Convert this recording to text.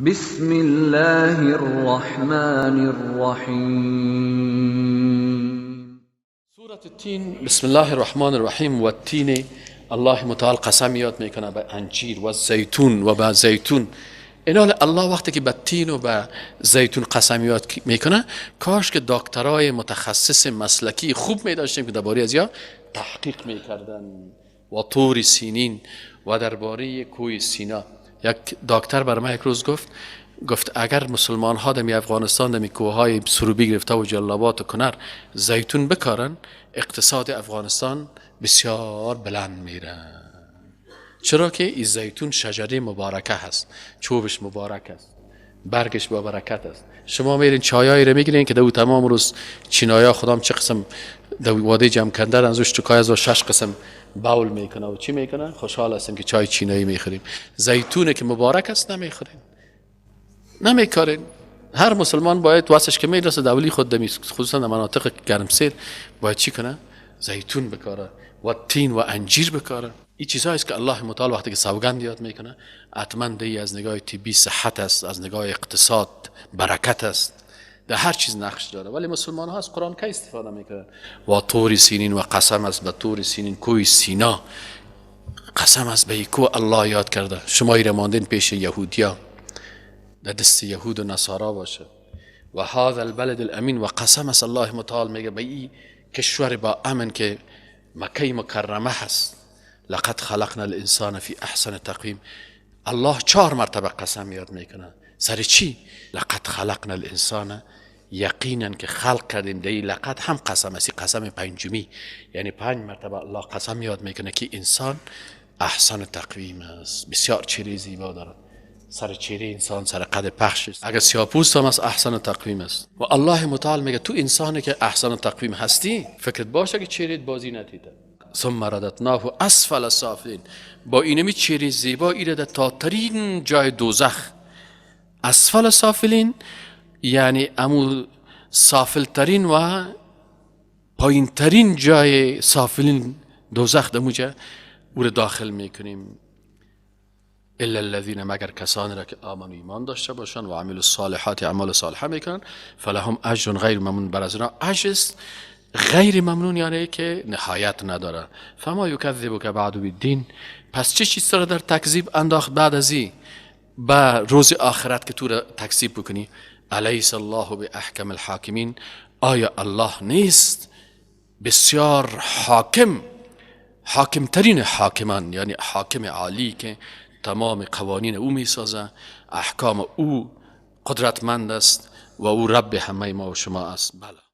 بسم الله الرحمن الرحیم. سورة التین. بسم الله الرحمن الرحیم. و التین، الله متعال قسم یاد میکنه به انجیر و زیتون و به زیتون. اینال الله وقتی که به تین و به زیتون قسم یاد میکنه، کاش که دکترای متخصص مسلکی خوب میداشتیم که درباره از یا تحقیق میکردن. و طور سینین و درباره کوه سینا. یک دکتر بر من یک روز گفت اگر مسلمان ها دمی افغانستان دمی کوه های سروبی گرفته و جلابات و کنر زیتون بکارن، اقتصاد افغانستان بسیار بلند میره. چرا که این زیتون شجره مبارکه هست، چوبش مبارک است، برگش با برکت است. شما میرین چایایی رو میگیرین که دو تمام روز چینایا خدام چه قسم دو واده جمع کنده از اوش چکای از 6 قسم باول میکنه و چی میکنه. خوشحال هستیم که چای چینایی میخوریم. زیتونه که مبارک است نمیکارین. هر مسلمان باید واسش که میرسه دولی خود دمی، خصوصا در مناطق گرمسیر، باید چی کنه؟ زیتون بکاره و تین و انجیر بکاره. این چیزهایی است که الله متعال وقتی که سوگند یاد میکنه، حتما دی از نگاه طبی صحت است، از نگاه اقتصاد برکت است، در هر چیز نقش داره. ولی مسلمان ها از قرآن که استفاده میکنن. و طور سینین و قسم است به طور سینین، کوه سینا قسم است به این کوه الله یاد کرده. شما ایره ماندین پیش یهودیا، در دست یهود و نصارا باشه. و هذا البلد الامین، و قسم است الله متعال میگه به این کشور با امن که مکه مکرمه هست. لقد خلقنا الانسان فی احسن تقویم. الله 4 مرتبه قسم یاد میکنه. سر چی؟ لقد خلقنا الانسان، یقینا که خلق کردیم. دی لقد هم قسم است، قسم پنجمی، یعنی 5 مرتبه الله قسم یاد میکنه که انسان احسن تقویم است، بسیار چهره زیبا داره. سر چهره انسان سر قد پخش است. اگر سیاه‌پوست هم از احسن تقویم است. و الله متعال میگه تو انسانی که احسن تقویم هستی، فکرت باشه که چهرهت بازی ندیده. ثم رددناه اسفل سافلین. با اینمی چهره زیبا ایره تا ترین جای دوزخ. اسفل سافلین یعنی امو سافل ترین و پایین ترین جای سافلین دوزخ دموجه او رو داخل میکنیم. الا الذين، مگر کسانی را که آمن و ایمان داشته باشن و عمل الصالحات، اعمال صالحه میکنن، فلهم اجر غیر ممنون. بر از اینا اجر غیر ممنون، یعنی که نهایت نداره. فما یکذبک بعد بالدین، پس چه چیز را در تکذیب انداخت بعد از این به روز آخرت که تو را تکذیب بکنی؟ الیس الله باحکم الحاکمین، آیا الله نیست بسیار حاکم ترین حاکمان، یعنی حاکم عالی که تمام قوانین او میسازه، احکام او قدرتمند است و او رب همه ما و شما است. بله.